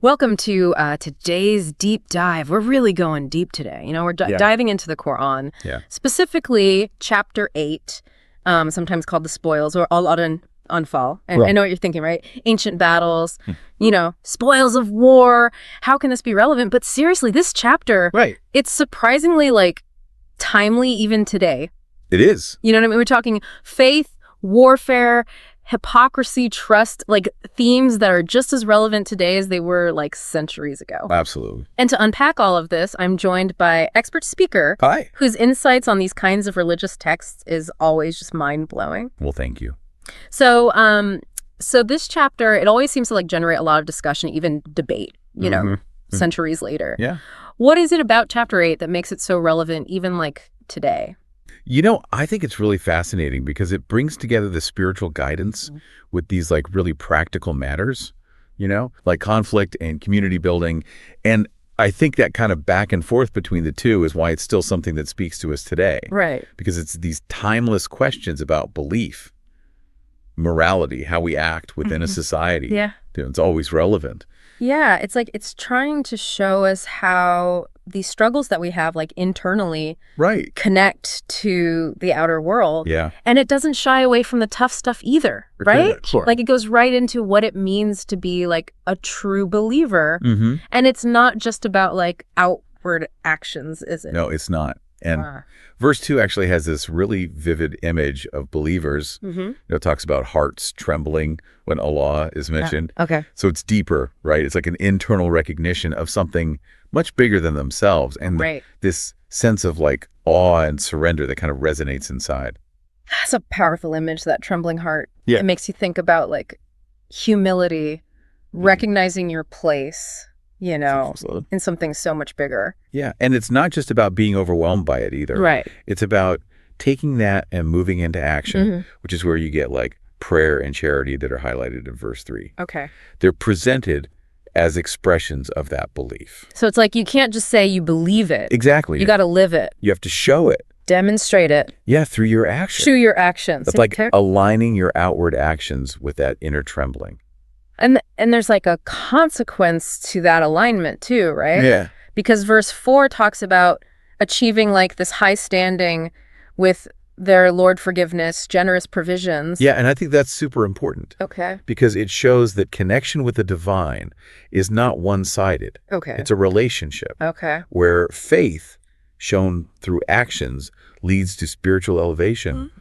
Welcome to today's deep dive. We're really going deep today. We're diving into the Quran, specifically chapter 8, sometimes called the spoils, or Al-Anfal. And I know what you're thinking, right? Ancient battles, spoils of war. How can this be relevant? But seriously, this chapter, it's surprisingly timely even today. It is. You know what I mean? We're talking faith, warfare, hypocrisy, trust, themes that are just as relevant today as they were centuries ago. Absolutely. And to unpack all of this, I'm joined by expert speaker. Hi. Whose insights on these kinds of religious texts is always just mind-blowing. Well, thank you. So this chapter, it always seems to generate a lot of discussion, even debate, centuries later. Yeah. What is it about chapter 8 that makes it so relevant even today? I think it's really fascinating because it brings together the spiritual guidance with these really practical matters, like conflict and community building. And I think that kind of back and forth between the two is why it's still something that speaks to us today. Right. Because it's these timeless questions about belief, morality, how we act within a society. Yeah. It's always relevant. Yeah, it's trying to show us how these struggles that we have internally connect to the outer world. Yeah. And it doesn't shy away from the tough stuff either, right? Sure. It goes right into what it means to be a true believer. Mm-hmm. And it's not just about outward actions, is it? No, it's not. And verse 2 actually has this really vivid image of believers. It talks about hearts trembling when Allah is mentioned. Okay. So it's deeper, right? It's like an internal recognition of something much bigger than themselves. And this sense of awe and surrender that kind of resonates inside. That's a powerful image, that trembling heart. Yeah. It makes you think about humility, recognizing your place, in something so much bigger. Yeah. And it's not just about being overwhelmed by it either. Right. It's about taking that and moving into action, which is where you get prayer and charity that are highlighted in verse 3. Okay. They're presented as expressions of that belief. So it's you can't just say you believe it. Exactly. You got to live it. You have to show it. Demonstrate it. Yeah, through your actions. Through your actions. It's aligning your outward actions with that inner trembling. And there's a consequence to that alignment too, right? Yeah. Because verse 4 talks about achieving this high standing with their Lord forgiveness, generous provisions. Yeah, and I think that's super important. Okay. Because it shows that connection with the divine is not one-sided. Okay. It's a relationship. Okay. Where faith shown through actions leads to spiritual elevation,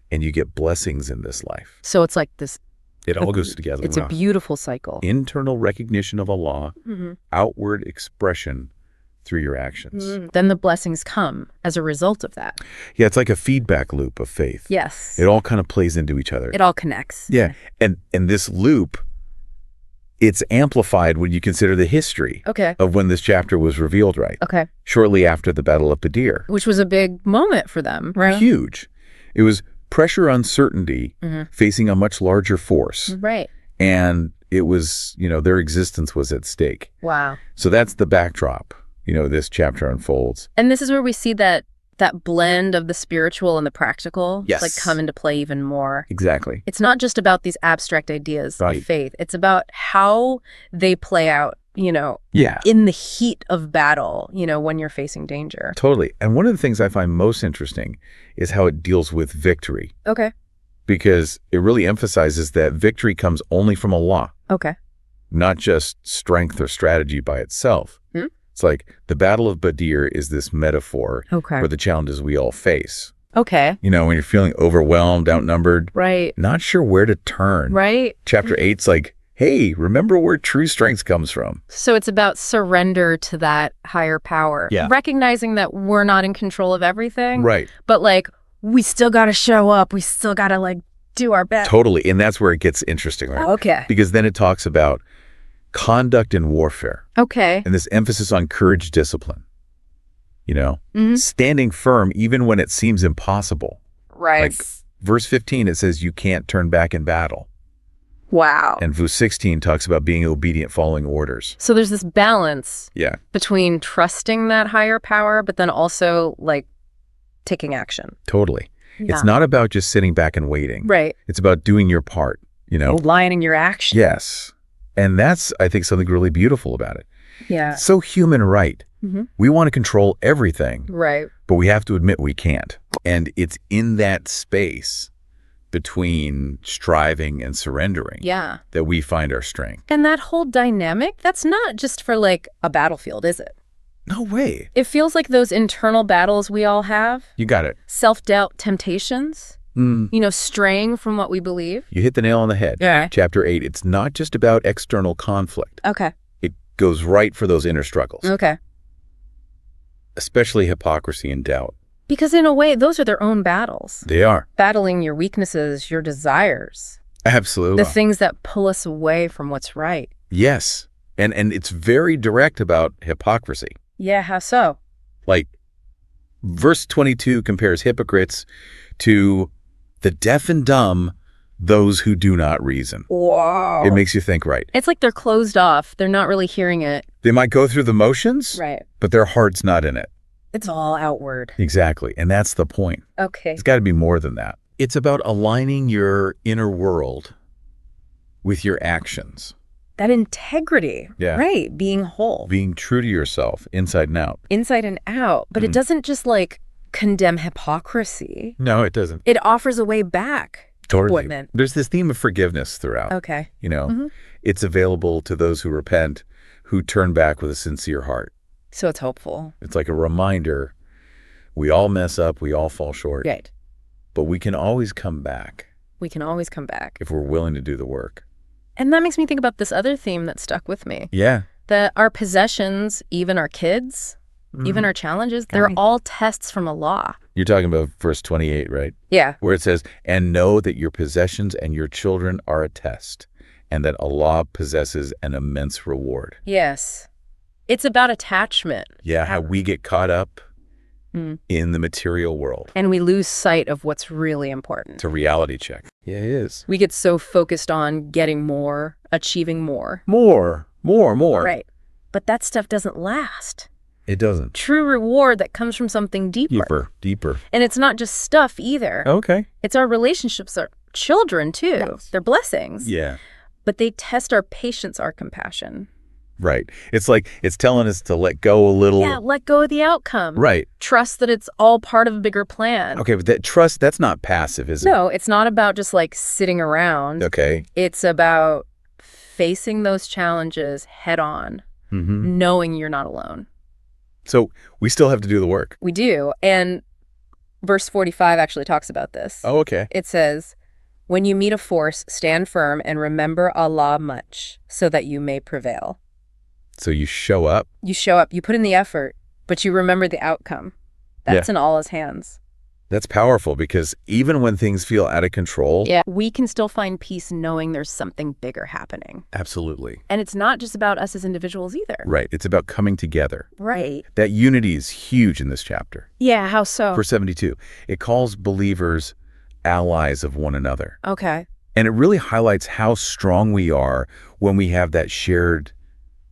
and you get blessings in this life. So it's this. It all goes together. It's a beautiful cycle. Internal recognition of Allah, outward expression through your actions. Then the blessings come as a result of that. Yeah, it's like a feedback loop of faith. Yes. It all kind of plays into each other. It all connects. Yeah. And this loop, it's amplified when you consider the history of when this chapter was revealed, right? Okay. Shortly after the Battle of Badr. Which was a big moment for them, right? Huge. It was pressure, uncertainty, facing a much larger force. Right. And it was, their existence was at stake. Wow. So that's the backdrop, this chapter unfolds. And this is where we see that blend of the spiritual and the practical come into play even more. Exactly. It's not just about these abstract ideas of faith. It's about how they play out, in the heat of battle, when you're facing danger. Totally. And one of the things I find most interesting is how it deals with victory. Okay. Because it really emphasizes that victory comes only from Allah. Okay. Not just strength or strategy by itself. It's the Battle of Badr is this metaphor for the challenges we all face. Okay. When you're feeling overwhelmed, outnumbered. Right. Not sure where to turn. Right. Chapter 8's hey, remember where true strength comes from. So it's about surrender to that higher power. Yeah. Recognizing that we're not in control of everything. Right. But we still got to show up. We still got to do our best. Totally. And that's where it gets interesting, right? Okay. Because then it talks about conduct in warfare. Okay. And this emphasis on courage, discipline. Standing firm even when it seems impossible. Right. Verse 15, it says you can't turn back in battle. Wow. And verse 16 talks about being obedient, following orders. So there's this balance between trusting that higher power, but then also taking action. Totally. Yeah. It's not about just sitting back and waiting. Right. It's about doing your part, Aligning your action. Yes. And that's, I think, something really beautiful about it. Yeah. It's so human right. We want to control everything. Right. But we have to admit we can't. And it's in that space between striving and surrendering that we find our strength. And that whole dynamic, that's not just for like a battlefield, is it? No way. It feels like those internal battles we all have. You got it. Self-doubt, temptations, straying from what we believe. You hit the nail on the head. Yeah. Chapter 8, it's not just about external conflict. Okay. It goes right for those inner struggles. Okay. Especially hypocrisy and doubt. Because in a way, those are their own battles. They are. Battling your weaknesses, your desires. Absolutely. The things that pull us away from what's right. Yes. And it's very direct about hypocrisy. Yeah, how so? Like, verse 22 compares hypocrites to the deaf and dumb, those who do not reason. Whoa. It makes you think, right? It's like they're closed off. They're not really hearing it. They might go through the motions, right? But their heart's not in it. It's all outward. Exactly. And that's the point. Okay. It's got to be more than that. It's about aligning your inner world with your actions. That integrity, right? Being whole. Being true to yourself, inside and out. Inside and out. But it doesn't just like condemn hypocrisy. No, it doesn't. It offers a way back. Totally. There's this theme of forgiveness throughout. Okay. It's available to those who repent, who turn back with a sincere heart. So it's hopeful. It's like a reminder. We all mess up. We all fall short. Right. But we can always come back. We can always come back. If we're willing to do the work. And that makes me think about this other theme that stuck with me. Yeah. That our possessions, even our kids, even our challenges, they're all tests from Allah. You're talking about verse 28, right? Yeah. Where it says, and know that your possessions and your children are a test, and that Allah possesses an immense reward. Yes. It's about attachment. Yeah, how we get caught up in the material world. And we lose sight of what's really important. It's a reality check. Yeah, it is. We get so focused on getting more, achieving more. More. Right. But that stuff doesn't last. It doesn't. True reward that comes from something deeper. Deeper. And it's not just stuff either. Okay. It's our relationships, our children too. Yes. They're blessings. Yeah. But they test our patience, our compassion. Right. It's like it's telling us to let go a little. Yeah, let go of the outcome. Right. Trust that it's all part of a bigger plan. Okay, but that trust, that's not passive, is it? No, it's not about just like sitting around. Okay. It's about facing those challenges head on, knowing you're not alone. So we still have to do the work. We do. And verse 45 actually talks about this. Oh, okay. It says, when you meet a force, stand firm and remember Allah much so that you may prevail. So you show up. You show up, you put in the effort, but you remember the outcome. That's in Allah's hands. That's powerful because even when things feel out of control. Yeah, we can still find peace knowing there's something bigger happening. Absolutely. And it's not just about us as individuals either. Right. It's about coming together. Right. That unity is huge in this chapter. Yeah, how so? Verse 72. It calls believers allies of one another. Okay. And it really highlights how strong we are when we have that shared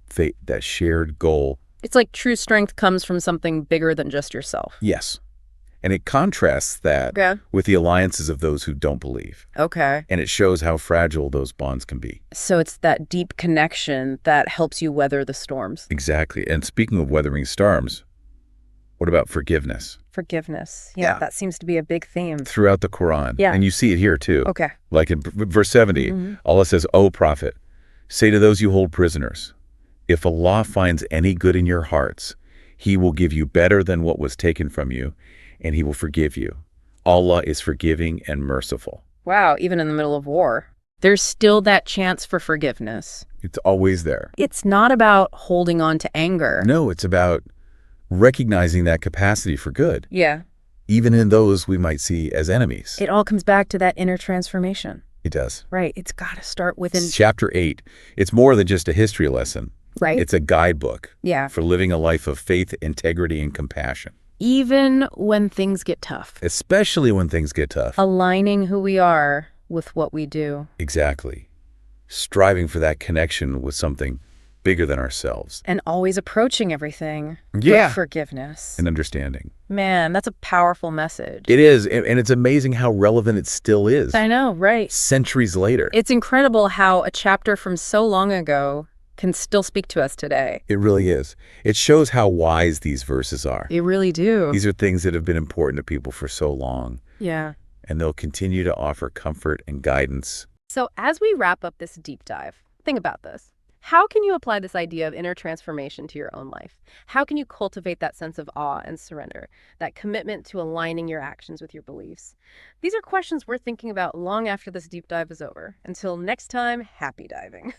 fate, that shared goal. It's like true strength comes from something bigger than just yourself. Yes. And it contrasts that with the alliances of those who don't believe. Okay. And it shows how fragile those bonds can be. So it's that deep connection that helps you weather the storms. Exactly. And speaking of weathering storms, what about forgiveness? Forgiveness. Yeah, that seems to be a big theme. Throughout the Quran. Yeah. And you see it here too. Okay. Like in verse 70, Allah says, O Prophet, say to those you hold prisoners, if Allah finds any good in your hearts, He will give you better than what was taken from you, and He will forgive you. Allah is forgiving and merciful. Wow, even in the middle of war, there's still that chance for forgiveness. It's always there. It's not about holding on to anger. No, it's about recognizing that capacity for good. Yeah. Even in those we might see as enemies. It all comes back to that inner transformation. It does. Right. It's got to start within. Chapter 8. It's more than just a history lesson. Right. It's a guidebook. Yeah. For living a life of faith, integrity, and compassion. Even when things get tough. Especially when things get tough. Aligning who we are with what we do. Exactly. Striving for that connection with something bigger than ourselves. And always approaching everything with forgiveness. And understanding. Man, that's a powerful message. It is, and it's amazing how relevant it still is. I know, right? Centuries later. It's incredible how a chapter from so long ago can still speak to us today. It really is. It shows how wise these verses are. They really do. These are things that have been important to people for so long. Yeah. And they'll continue to offer comfort and guidance. So as we wrap up this deep dive, think about this. How can you apply this idea of inner transformation to your own life? How can you cultivate that sense of awe and surrender, that commitment to aligning your actions with your beliefs? These are questions we're thinking about long after this deep dive is over. Until next time, happy diving.